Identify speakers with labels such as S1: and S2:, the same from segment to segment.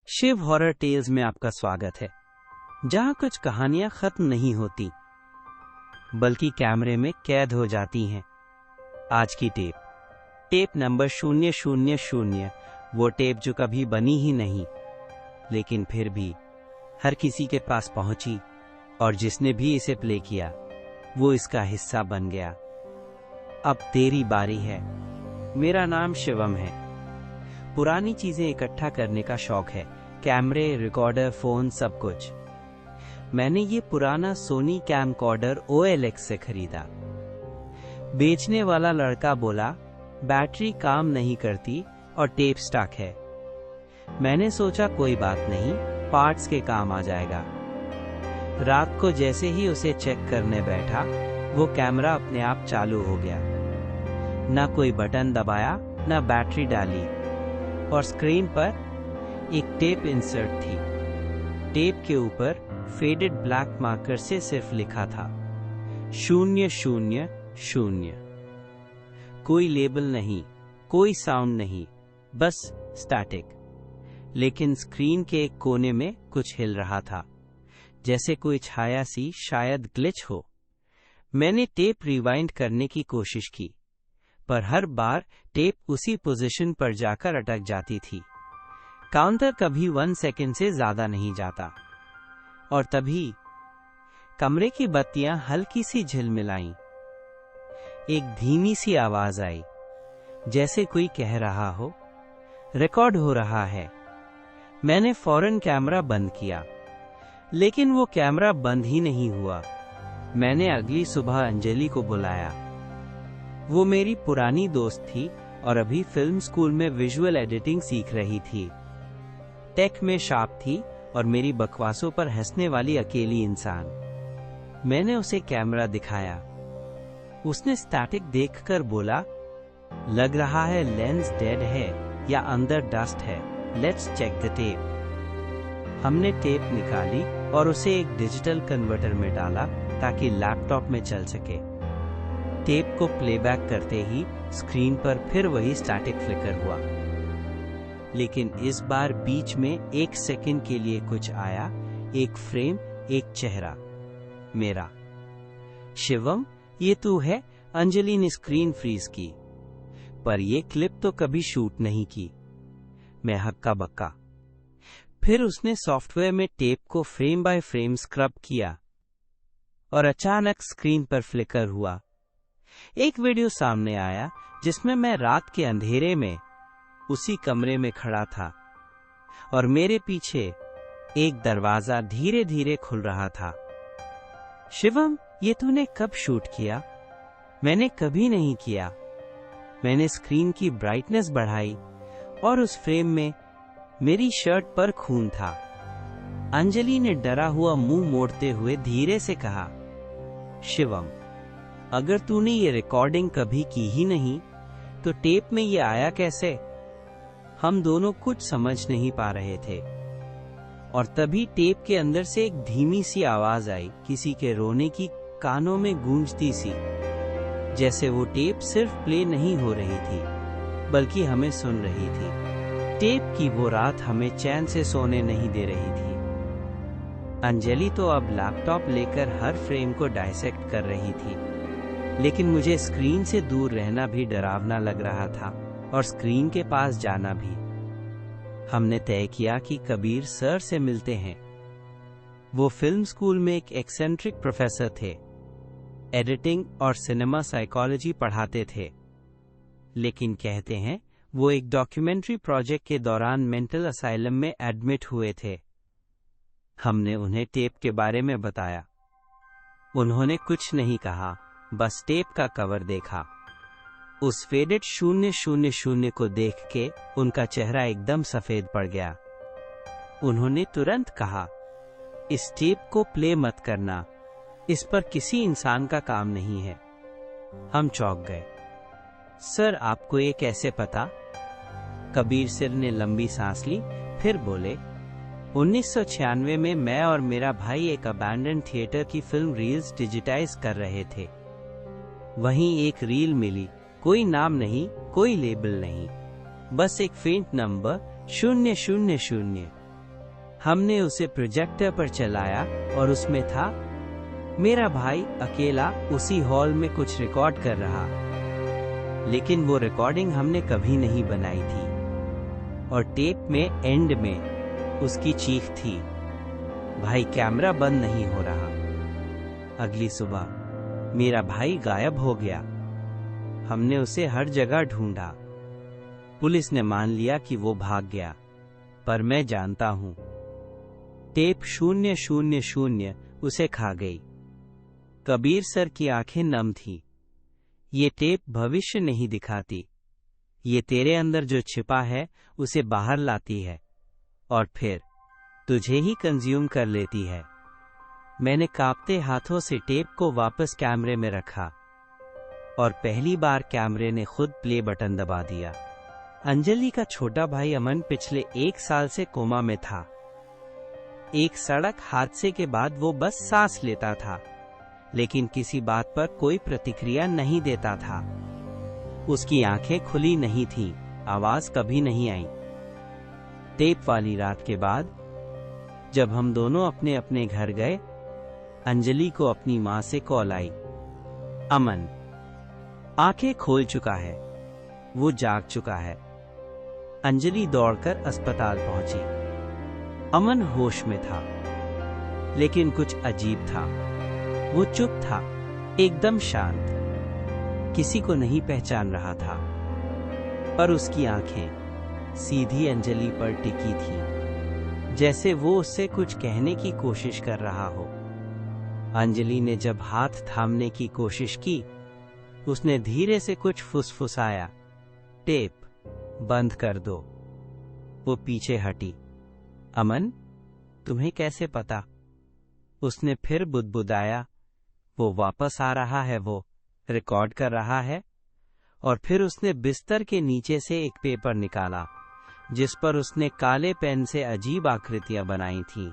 S1: Shiv horror tales में आपका स्वागत है, जहां कुछ कहानियां खत्म नहीं होती बल्कि कैमरे में कैद हो जाती हैं। आज की टेप नंबर 000, वो टेप जो कभी बनी ही नहीं, लेकिन फिर भी हर किसी के पास पहुंची और जिसने भी इसे प्ले किया वो इसका हिस्सा बन गया। अब तेरी बारी है। मेरा नाम शिवम है। पुरानी चीजें इकट्ठा करने का शौक है, कैमरे, रिकॉर्डर, फोन, सब कुछ। मैंने ये पुराना सोनी कैमकॉर्डर OLX से खरीदा। बेचने वाला लड़का बोला बैटरी काम नहीं करती और टेप स्टक है। मैंने सोचा कोई बात नहीं, पार्ट्स के काम आ जाएगा। रात को जैसे ही उसे चेक करने बैठा, वो कैमरा अपने आप चालू हो गया। ना कोई बटन दबाया, ना बैटरी डाली, और स्क्रीन पर एक टेप इंसर्ट थी। टेप के ऊपर फेडेड ब्लैक मार्कर से सिर्फ लिखा था 000। कोई लेबल नहीं, कोई साउंड नहीं, बस स्टैटिक। लेकिन स्क्रीन के एक कोने में कुछ हिल रहा था, जैसे कोई छाया सी, शायद ग्लिच हो। मैंने टेप रिवाइंड करने की कोशिश की, पर हर बार टेप उसी पोजीशन पर जाकर अटक जाती थी। काउंटर कभी 1 सेकंड से ज्यादा नहीं जाता। और तभी कमरे की बत्तियां हल्की सी झिलमिलाईं। एक धीमी सी आवाज आई, जैसे कोई कह रहा हो रिकॉर्ड हो रहा है। मैंने फौरन कैमरा बंद किया, लेकिन वो कैमरा बंद ही नहीं हुआ। मैंने अगली सुबह अंजलि को बुलाया। वो मेरी पुरानी दोस्त थी और अभी फिल्म स्कूल में विजुअल एडिटिंग सीख रही थी। टेक में शार्प थी और मेरी बकवासों पर हंसने वाली अकेली इंसान। मैंने उसे कैमरा दिखाया। उसने स्टैटिक देखकर बोला, लग रहा है लेंस डेड है या अंदर डस्ट है, लेट्स चेक द टेप। हमने टेप निकाली और उसे एक डिजिटल कन्वर्टर में डाला ताकि लैपटॉप में चल सके। टेप को प्लेबैक करते ही स्क्रीन पर फिर वही स्टैटिक फ्लिकर हुआ, लेकिन इस बार बीच में 1 सेकंड के लिए कुछ आया। एक फ्रेम, एक चेहरा, मेरा। शिवम, ये तू है? अंजलि ने स्क्रीन फ्रीज की। पर ये क्लिप तो कभी शूट नहीं की। मैं हक्का बक्का। फिर उसने सॉफ्टवेयर में टेप को फ्रेम बाय फ्रेम स्क्रब किया और अचानक स्क्रीन पर फ्लिकर हुआ। एक वीडियो सामने आया जिसमें मैं रात के अंधेरे में उसी कमरे में खड़ा था और मेरे पीछे एक दरवाजा धीरे धीरे खुल रहा था। शिवम, ये तूने कब शूट किया? मैंने कभी नहीं किया। मैंने स्क्रीन की ब्राइटनेस बढ़ाई और उस फ्रेम में मेरी शर्ट पर खून था। अंजलि ने डरा हुआ मुंह मोड़ते हुए धीरे से कहा, शिवम, अगर तूने ये रिकॉर्डिंग कभी की ही नहीं तो टेप में ये आया कैसे? हम दोनों कुछ समझ नहीं पा रहे थे। और तभी टेप के अंदर से एक धीमी सी आवाज आई, किसी के रोने की, कानों में गूंजती सी, जैसे वो टेप सिर्फ प्ले नहीं हो रही थी बल्कि हमें सुन रही थी। टेप की वो रात हमें चैन से सोने नहीं दे रही थी। अंजलि तो अब लैपटॉप लेकर हर फ्रेम को डायसेक्ट कर रही थी, लेकिन मुझे स्क्रीन से दूर रहना भी डरावना लग रहा था और स्क्रीन के पास जाना भी। हमने तय किया कि कबीर सर से मिलते हैं। वो फिल्म स्कूल में एक एक्सेंट्रिक प्रोफेसर थे। एडिटिंग और सिनेमा साइकोलॉजी पढ़ाते थे, लेकिन कहते हैं वो एक डॉक्यूमेंट्री प्रोजेक्ट के दौरान मेंटल असाइलम में एडमिट हुए थे। हमने उन्हें टेप के बारे में बताया। उन्होंने कुछ नहीं कहा, बस टेप का कवर देखा। उस फेडेड 000 को देख के उनका चेहरा एकदम सफेद पड़ गया। उन्होंने तुरंत कहा, इस टेप को प्ले मत करना, इस पर किसी इंसान का काम नहीं है। हम चौंक गए। सर, आपको ये कैसे पता? कबीर सिर ने लंबी सांस ली, फिर बोले, 1996 में मैं और मेरा भाई एक अबैंडन थिएटर की फिल्म रील्स डिजिटाइज कर रहे थे। वहीं एक रील मिली, कोई नाम नहीं, कोई लेबल नहीं, बस एक फेंट नंबर 000। हमने उसे प्रोजेक्टर पर चलाया और उसमें था मेरा भाई अकेला उसी हॉल में कुछ रिकॉर्ड कर रहा। लेकिन वो रिकॉर्डिंग हमने कभी नहीं बनाई थी। और टेप में एंड में उसकी चीख थी, भाई कैमरा बंद नहीं हो रहा। अगली सुबह मेरा भाई गायब हो गया। हमने उसे हर जगह ढूंढा। पुलिस ने मान लिया कि वो भाग गया, पर मैं जानता हूं टेप 000 उसे खा गई। कबीर सर की आंखें नम थी। ये टेप भविष्य नहीं दिखाती, ये तेरे अंदर जो छिपा है उसे बाहर लाती है और फिर तुझे ही कंज्यूम कर लेती है। मैंने कांपते हाथों से टेप को वापस कैमरे में रखा और पहली बार कैमरे ने खुद प्ले बटन दबा दिया। अंजलि का छोटा भाई अमन पिछले 1 साल से कोमा में था। एक सड़क हादसे के बाद वो बस सांस लेता था, लेकिन किसी बात पर कोई प्रतिक्रिया नहीं देता था। उसकी आंखें खुली नहीं थीं, आवाज कभी नहीं आई। टेप वाली रात के बाद जब हम दोनों अपने अपने घर गए, अंजलि को अपनी मां से कॉल आई, अमन आंखें खोल चुका है, वो जाग चुका है। अंजलि दौड़कर अस्पताल पहुंची। अमन होश में था, लेकिन कुछ अजीब था। वो चुप था, एकदम शांत, किसी को नहीं पहचान रहा था। पर उसकी आंखें सीधी अंजलि पर टिकी थीं, जैसे वो उससे कुछ कहने की कोशिश कर रहा हो। अंजलि ने जब हाथ थामने की कोशिश की, उसने धीरे से कुछ फुसफुसाया, टेप बंद कर दो। वो पीछे हटी। अमन, तुम्हें कैसे पता? उसने फिर बुदबुदाया, वो वापस आ रहा है, वो रिकॉर्ड कर रहा है। और फिर उसने बिस्तर के नीचे से एक पेपर निकाला, जिस पर उसने काले पेन से अजीब आकृतियां बनाई थीं।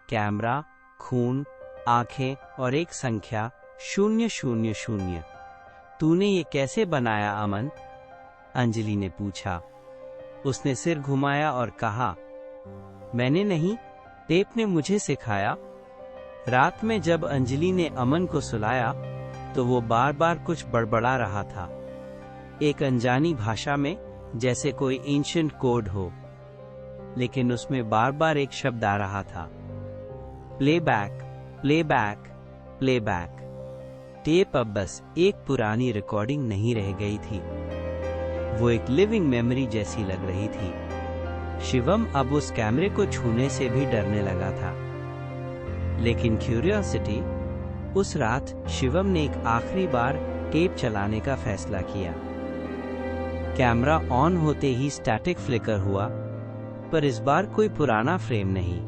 S1: कैमरा, खून, आंखें और एक संख्या 000। तूने ये कैसे बनाया अमन? अंजलि ने पूछा। उसने सिर घुमाया और कहा, मैंने नहीं, टेप ने मुझे सिखाया। रात में जब अंजलि ने अमन को सुलाया, तो वो बार बार कुछ बड़बड़ा रहा था, एक अनजानी भाषा में, जैसे कोई एंशिएंट कोड हो। लेकिन उसमें बार बार एक शब्द आ रहा था, प्लेबैक, प्लेबैक, प्लेबैक। टेप अब बस एक पुरानी रिकॉर्डिंग नहीं रह गई थी, वो एक लिविंग मेमोरी जैसी लग रही थी। शिवम अब उस कैमरे को छूने से भी डरने लगा था। लेकिन क्यूरियोसिटी, उस रात शिवम ने एक आखिरी बार टेप चलाने का फैसला किया। कैमरा ऑन होते ही स्टैटिक फ्लिकर हुआ, पर इस बार कोई पुराना फ्रेम नहीं,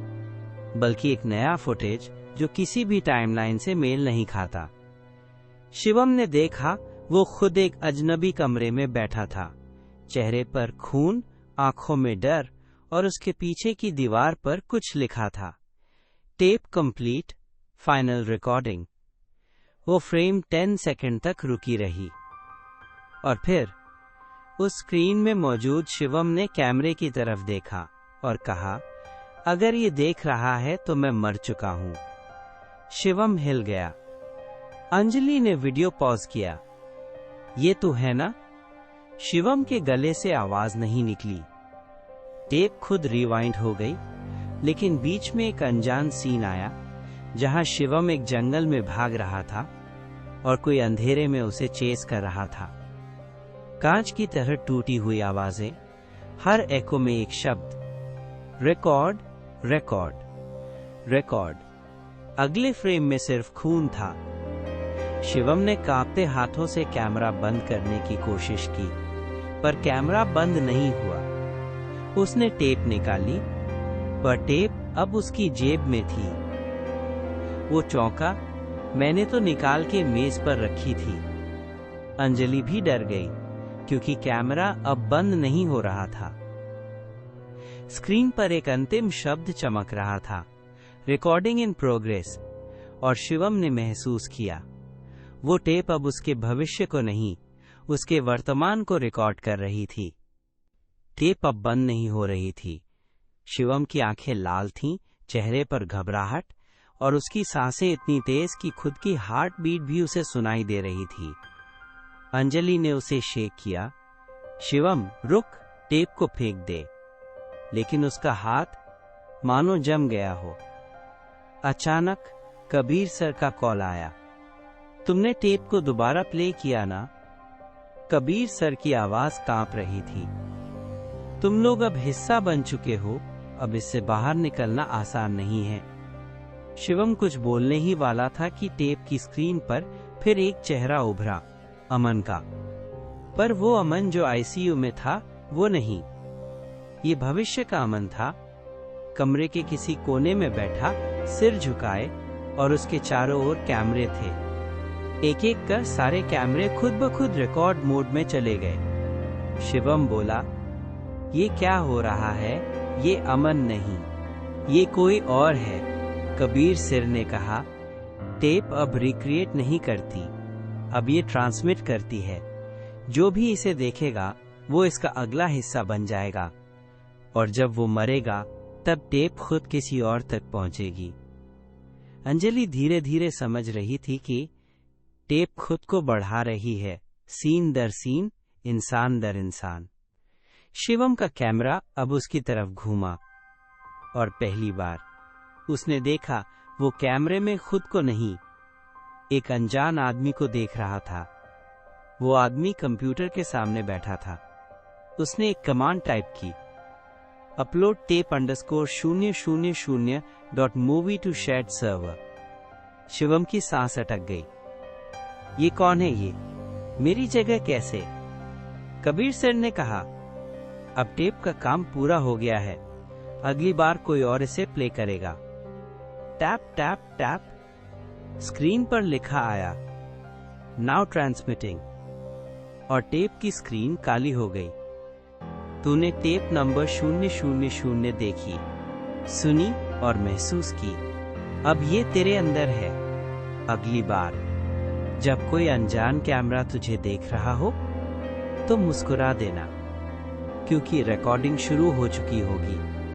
S1: बल्कि एक नया फुटेज जो किसी भी टाइमलाइन से मेल नहीं खाता। शिवम ने देखा, वो खुद एक अजनबी कमरे में बैठा था, चेहरे पर खून, आंखों में डर, और उसके पीछे की दीवार पर कुछ लिखा था, टेप कंप्लीट, फाइनल रिकॉर्डिंग। वो फ्रेम 10 सेकंड तक रुकी रही और फिर उस स्क्रीन में मौजूद शिवम ने कैमरे की तरफ देखा और कहा, अगर ये देख रहा है तो मैं मर चुका हूं। शिवम हिल गया। अंजलि ने वीडियो पॉज किया। ये तो है ना? शिवम के गले से आवाज नहीं निकली। टेप खुद रिवाइंड हो गई, लेकिन बीच में एक अनजान सीन आया, जहां शिवम एक जंगल में भाग रहा था और कोई अंधेरे में उसे चेस कर रहा था। कांच की तरह टूटी हुई आवाजें, हर एको में एक शब्द, रिकॉर्ड, रिकॉर्ड, रिकॉर्ड। अगले फ्रेम में सिर्फ खून था। शिवम ने कांपते हाथों से कैमरा बंद करने की कोशिश की, पर कैमरा बंद नहीं हुआ। उसने टेप निकाली, पर टेप अब उसकी जेब में थी। वो चौंका, मैंने तो निकाल के मेज पर रखी थी। अंजलि भी डर गई, क्योंकि कैमरा अब बंद नहीं हो रहा था। स्क्रीन पर एक अंतिम शब्द चमक रहा था, रिकॉर्डिंग इन प्रोग्रेस, और शिवम ने महसूस किया, वो टेप अब उसके भविष्य को नहीं, उसके वर्तमान को रिकॉर्ड कर रही थी। टेप अब बंद नहीं हो रही थी। शिवम की आंखें लाल थीं, चेहरे पर घबराहट, और उसकी सांसें इतनी तेज कि खुद की हार्ट बीट भी उसे सुनाई दे रही थी। अंजलि ने उसे शेक किया, शिवम रुक, टेप को फेंक दे। लेकिन उसका हाथ मानो जम गया हो। अचानक कबीर सर का कॉल आया। तुमने टेप को दोबारा प्ले किया ना? कबीर सर की आवाज कांप रही थी। तुम लोग अब हिस्सा बन चुके हो, अब इससे बाहर निकलना आसान नहीं है। शिवम कुछ बोलने ही वाला था कि टेप की स्क्रीन पर फिर एक चेहरा उभरा, अमन का। पर वो अमन जो आईसीयू में था, वो नहीं। ये भविष्य का अमन था, कमरे के किसी कोने में बैठा, सिर झुकाए, और उसके चारों ओर कैमरे थे। एक एक कर सारे कैमरे खुद ब खुद रिकॉर्ड मोड में चले गए। शिवम बोला, ये क्या हो रहा है? ये अमन नहीं, ये कोई और है। कबीर सिर ने कहा, टेप अब रिक्रिएट नहीं करती, अब ये ट्रांसमिट करती है। जो भी इसे देखेगा वो इसका अगला हिस्सा बन जाएगा, और जब वो मरेगा तब टेप खुद किसी और तक पहुंचेगी। अंजलि धीरे धीरे समझ रही थी कि टेप खुद को बढ़ा रही है, सीन दर सीन, इंसान दर इंसान। शिवम का कैमरा अब उसकी तरफ घूमा, और पहली बार उसने देखा वो कैमरे में खुद को नहीं, एक अनजान आदमी को देख रहा था। वो आदमी कंप्यूटर के सामने बैठा था। उसने एक कमांड टाइप की, upload tape _000.movie to shared server। Shivam की सांस अटक गई। ये कौन है? ये मेरी जगह कैसे? कबीर सर ने कहा, अब टेप का काम पूरा हो गया है, अगली बार कोई और इसे प्ले करेगा। टैप टैप टैप, स्क्रीन पर लिखा आया, नाउ ट्रांसमिटिंग, और टेप की स्क्रीन काली हो गई। तूने टेप नंबर 000 देखी, सुनी और महसूस की। अब ये तेरे अंदर है। अगली बार जब कोई अनजान कैमरा तुझे देख रहा हो तो मुस्कुरा देना, क्योंकि रिकॉर्डिंग शुरू हो चुकी होगी।